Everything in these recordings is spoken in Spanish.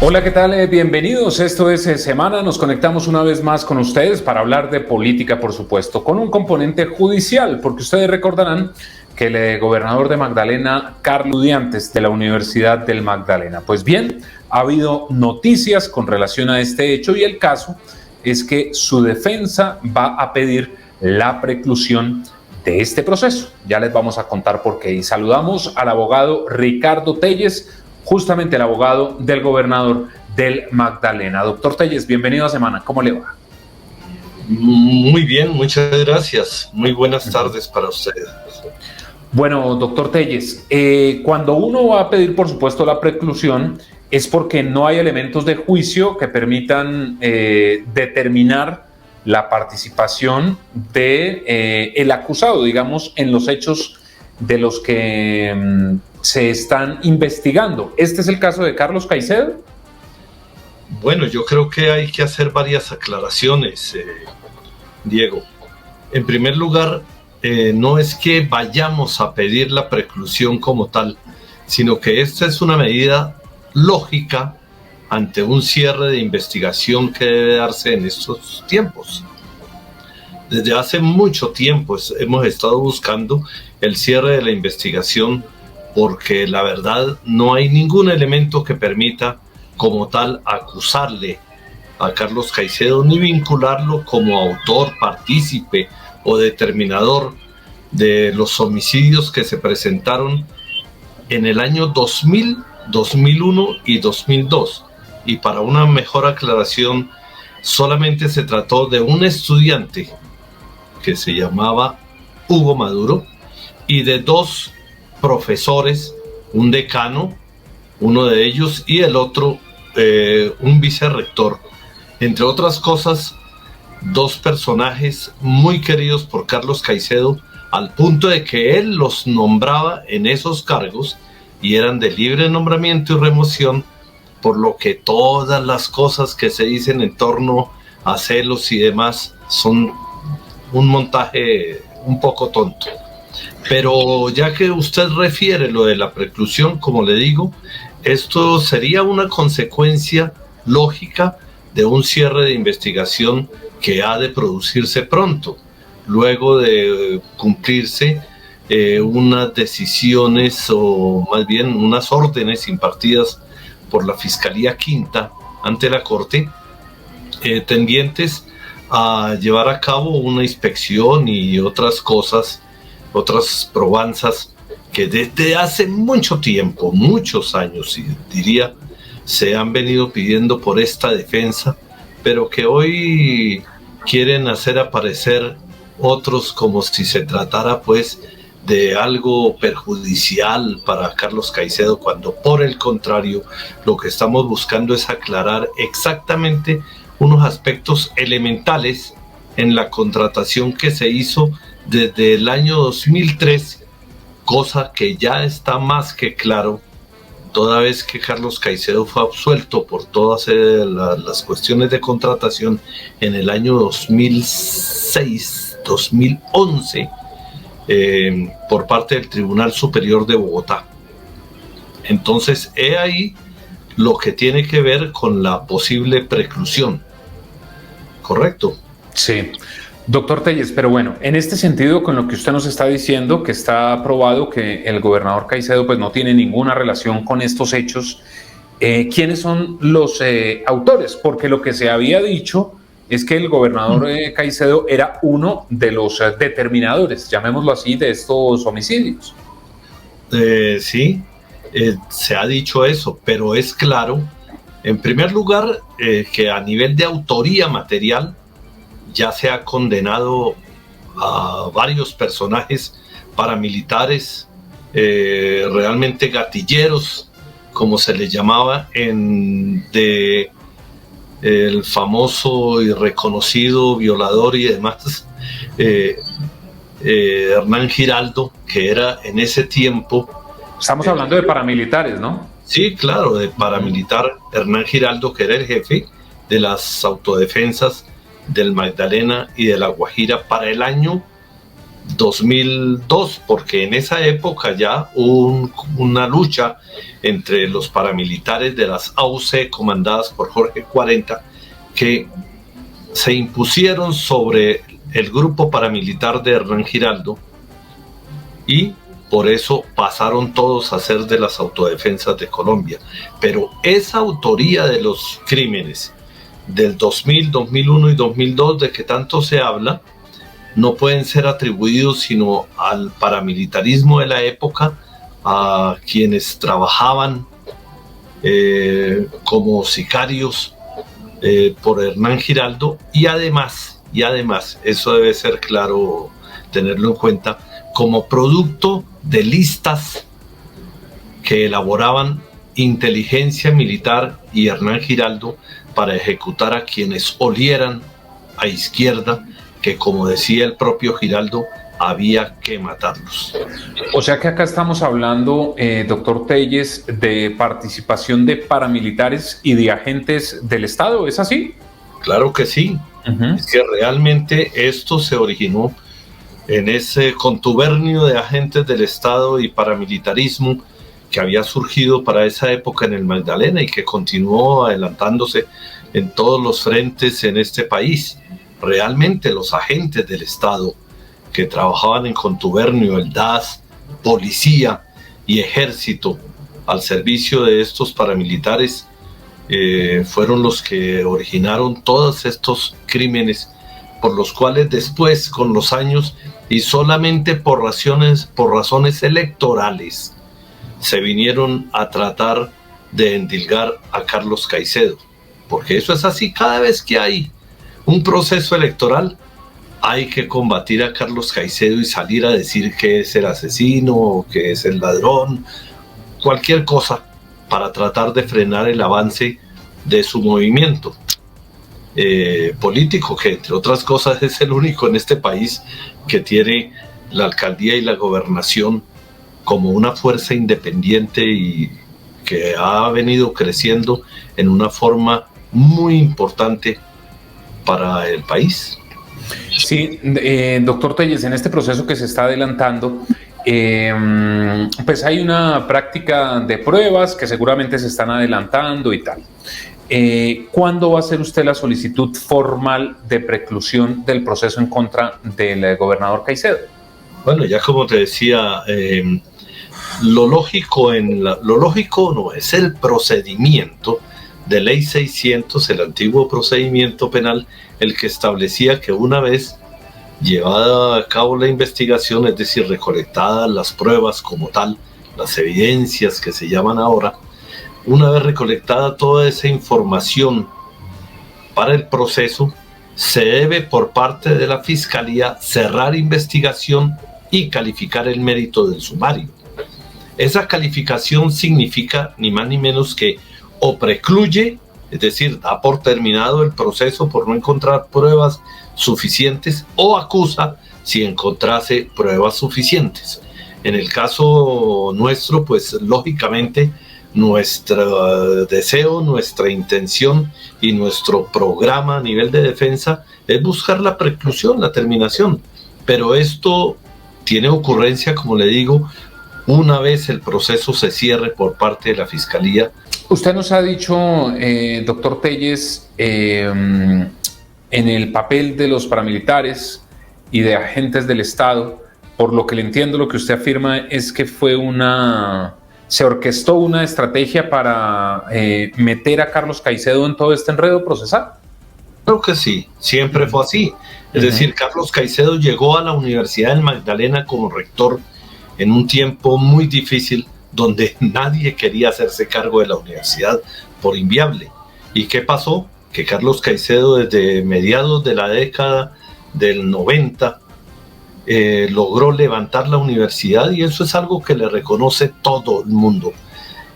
Hola, ¿qué tal? Bienvenidos. Esto es Semana. Nos conectamos una vez más con ustedes para hablar de política, por supuesto, con un componente judicial, porque ustedes recordarán que el gobernador de Magdalena, Carlos Diantes, de la Universidad del Magdalena. Pues bien, ha habido noticias con relación a este hecho y el caso es que su defensa va a pedir la preclusión de este proceso. Ya les vamos a contar por qué. Y saludamos al abogado Ricardo Telles, justamente el abogado del gobernador del Magdalena. Doctor Telles, bienvenido a Semana. ¿Cómo le va? Muy bien, muchas gracias. Muy buenas tardes para ustedes. Bueno, doctor Telles, cuando uno va a pedir, por supuesto, la preclusión, es porque no hay elementos de juicio que permitan determinar la participación de el acusado, digamos, en los hechos de los que se están investigando. ¿Este es el caso de Carlos Caicedo? Bueno, yo creo que hay que hacer varias aclaraciones, Diego. En primer lugar, no es que vayamos a pedir la preclusión como tal, sino que esta es una medida lógica ante un cierre de investigación que debe darse en estos tiempos. Desde hace mucho tiempo hemos estado buscando el cierre de la investigación porque la verdad no hay ningún elemento que permita como tal acusarle a Carlos Caicedo ni vincularlo como autor, partícipe o determinador de los homicidios que se presentaron en el año 2000, 2001 y 2002. Y para una mejor aclaración, solamente se trató de un estudiante que se llamaba Hugo Maduro y de dos profesores, un decano, uno de ellos, y el otro, un vicerrector. Entre otras cosas, dos personajes muy queridos por Carlos Caicedo, al punto de que él los nombraba en esos cargos y eran de libre nombramiento y remoción, por lo que todas las cosas que se dicen en torno a celos y demás son un montaje un poco tonto. Pero ya que usted refiere lo de la preclusión, como le digo, esto sería una consecuencia lógica de un cierre de investigación que ha de producirse pronto, luego de cumplirse unas decisiones o más bien unas órdenes impartidas por la Fiscalía Quinta ante la Corte, tendientes a llevar a cabo una inspección y otras cosas, otras probanzas que desde hace mucho tiempo, muchos años, y diría, se han venido pidiendo por esta defensa, pero que hoy quieren hacer aparecer otros como si se tratara pues de algo perjudicial para Carlos Caicedo, cuando por el contrario lo que estamos buscando es aclarar exactamente unos aspectos elementales en la contratación que se hizo desde el año 2003, cosa que ya está más que claro, toda vez que Carlos Caicedo fue absuelto por todas las cuestiones de contratación en el año 2006, 2011, por parte del Tribunal Superior de Bogotá. Entonces, he ahí lo que tiene que ver con la posible preclusión. ¿Correcto? Sí. Doctor Telles, pero bueno, en este sentido, con lo que usted nos está diciendo, que está probado que el gobernador Caicedo pues no tiene ninguna relación con estos hechos, ¿quiénes son los autores? Porque lo que se había dicho es que el gobernador Caicedo era uno de los determinadores, llamémoslo así, de estos homicidios. Sí, se ha dicho eso, pero es claro, en primer lugar, que a nivel de autoría material ya se ha condenado a varios personajes paramilitares, realmente gatilleros, como se les llamaba, de el famoso y reconocido violador y demás, Hernán Giraldo, que era en ese tiempo... Estamos hablando de paramilitares, ¿no? Sí, claro, de paramilitar Hernán Giraldo, que era el jefe de las autodefensas del Magdalena y de La Guajira para el año 2002, porque en esa época ya hubo una lucha entre los paramilitares de las AUC comandadas por Jorge 40 que se impusieron sobre el grupo paramilitar de Hernán Giraldo, y por eso pasaron todos a ser de las autodefensas de Colombia. Pero esa autoría de los crímenes del 2000, 2001 y 2002 de que tanto se habla, no pueden ser atribuidos sino al paramilitarismo de la época, a quienes trabajaban como sicarios por Hernán Giraldo, y además, eso debe ser claro, tenerlo en cuenta, como producto de listas que elaboraban inteligencia militar y Hernán Giraldo para ejecutar a quienes olieran a izquierda, que, como decía el propio Giraldo, había que matarlos. O sea que acá estamos hablando, doctor Telles, de participación de paramilitares y de agentes del Estado, ¿es así? Claro que sí. Es que realmente esto se originó en ese contubernio de agentes del Estado y paramilitarismo que había surgido para esa época en el Magdalena y que continuó adelantándose en todos los frentes en este país. Realmente los agentes del Estado que trabajaban en contubernio, el DAS, policía y ejército, al servicio de estos paramilitares, fueron los que originaron todos estos crímenes, por los cuales después, con los años, y solamente por razones electorales, se vinieron a tratar de endilgar a Carlos Caicedo. Porque eso es así, cada vez que hay un proceso electoral, hay que combatir a Carlos Caicedo y salir a decir que es el asesino, que es el ladrón, cualquier cosa para tratar de frenar el avance de su movimiento político, que entre otras cosas es el único en este país que tiene la alcaldía y la gobernación como una fuerza independiente y que ha venido creciendo en una forma muy importante para el país. Sí, doctor Telles, en este proceso que se está adelantando, pues hay una práctica de pruebas que seguramente se están adelantando y tal. ¿Cuándo va a hacer usted la solicitud formal de preclusión del proceso en contra del gobernador Caicedo? Bueno, ya como te decía, lo lógico no es el procedimiento de ley 600, el antiguo procedimiento penal, el que establecía que una vez llevada a cabo la investigación, es decir, recolectadas las pruebas como tal, las evidencias que se llaman ahora, una vez recolectada toda esa información para el proceso, se debe por parte de la Fiscalía cerrar investigación y calificar el mérito del sumario. Esa calificación significa ni más ni menos que o precluye, es decir, da por terminado el proceso por no encontrar pruebas suficientes, o acusa si encontrase pruebas suficientes. En el caso nuestro, pues lógicamente nuestro deseo, nuestra intención y nuestro programa a nivel de defensa es buscar la preclusión, la terminación. Pero esto tiene ocurrencia, como le digo, una vez el proceso se cierre por parte de la Fiscalía. Usted nos ha dicho, doctor Telles, en el papel de los paramilitares y de agentes del Estado, por lo que le entiendo, lo que usted afirma es que se orquestó una estrategia para meter a Carlos Caicedo en todo este enredo procesal. Creo que sí, siempre fue así. Es decir, Carlos Caicedo llegó a la Universidad del Magdalena como rector en un tiempo muy difícil, donde nadie quería hacerse cargo de la universidad por inviable. ¿Y qué pasó? Que Carlos Caicedo, desde mediados de la década del 90, logró levantar la universidad, y eso es algo que le reconoce todo el mundo,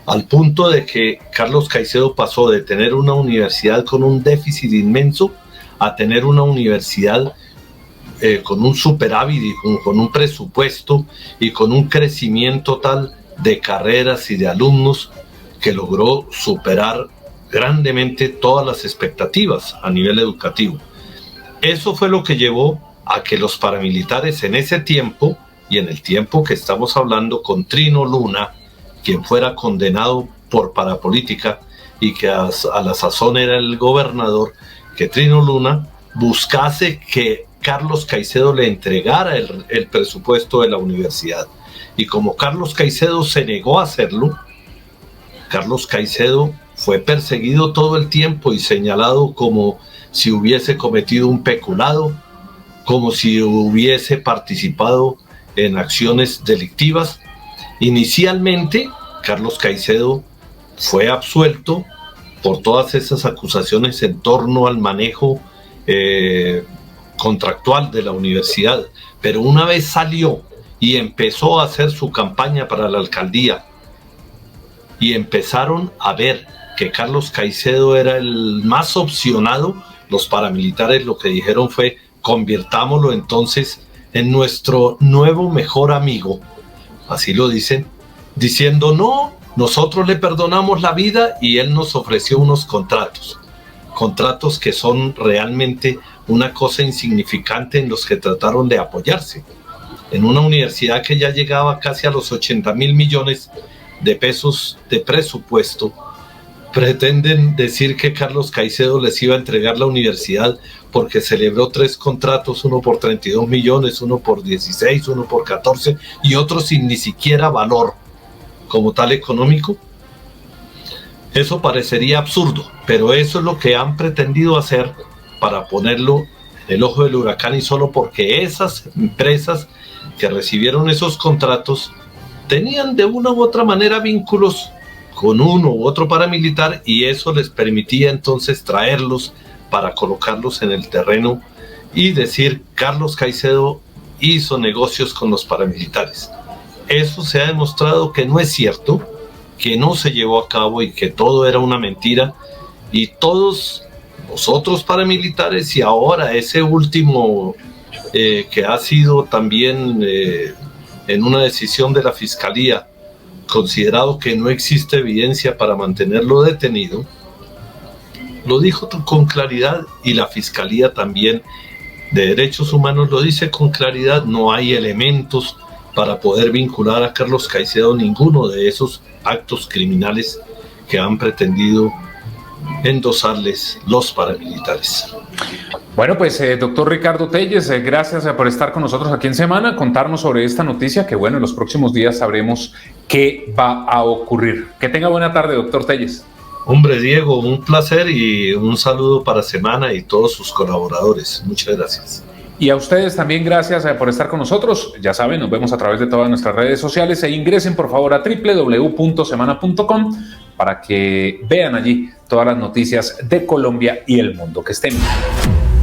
al punto de que Carlos Caicedo pasó de tener una universidad con un déficit inmenso a tener una universidad con un superávit y con un presupuesto y con un crecimiento tal de carreras y de alumnos que logró superar grandemente todas las expectativas a nivel educativo. Eso fue lo que llevó a que los paramilitares en ese tiempo y en el tiempo que estamos hablando con Trino Luna, quien fuera condenado por parapolítica y que a la sazón era el gobernador, que Trino Luna buscase que Carlos Caicedo le entregara el presupuesto de la universidad. Y como Carlos Caicedo se negó a hacerlo, Carlos Caicedo fue perseguido todo el tiempo y señalado como si hubiese cometido un peculado, como si hubiese participado en acciones delictivas. Inicialmente, Carlos Caicedo fue absuelto por todas esas acusaciones en torno al manejo contractual de la universidad, pero una vez salió y empezó a hacer su campaña para la alcaldía y empezaron a ver que Carlos Caicedo era el más opcionado, los paramilitares lo que dijeron fue: convirtámoslo entonces en nuestro nuevo mejor amigo, así lo dicen, diciendo: no, nosotros le perdonamos la vida, y él nos ofreció unos contratos que son realmente una cosa insignificante en los que trataron de apoyarse. En una universidad que ya llegaba casi a los 80.000 millones de pesos de presupuesto, pretenden decir que Carlos Caicedo les iba a entregar la universidad porque celebró 3 contratos, uno por 32 millones, uno por 16, uno por 14 y otro sin ni siquiera valor como tal económico. Eso parecería absurdo, pero eso es lo que han pretendido hacer para ponerlo en el ojo del huracán, y solo porque esas empresas que recibieron esos contratos tenían de una u otra manera vínculos con uno u otro paramilitar, y eso les permitía entonces traerlos para colocarlos en el terreno y decir: Carlos Caicedo hizo negocios con los paramilitares. Eso se ha demostrado que no es cierto, que no se llevó a cabo y que todo era una mentira, y todos los otros paramilitares, y ahora ese último que ha sido también en una decisión de la Fiscalía considerado que no existe evidencia para mantenerlo detenido, lo dijo con claridad, y la Fiscalía también de Derechos Humanos lo dice con claridad: no hay elementos para poder vincular a Carlos Caicedo ninguno de esos actos criminales que han pretendido endosarles los paramilitares. Bueno, pues doctor Ricardo Telles, gracias por estar con nosotros aquí en Semana, contarnos sobre esta noticia que, bueno, en los próximos días sabremos qué va a ocurrir. Que tenga buena tarde, doctor Telles. Hombre, Diego, un placer y un saludo para Semana y todos sus colaboradores. Muchas gracias. Y a ustedes también gracias por estar con nosotros. Ya saben, nos vemos a través de todas nuestras redes sociales, e ingresen por favor a www.semana.com para que vean allí todas las noticias de Colombia y el mundo. Que estén bien.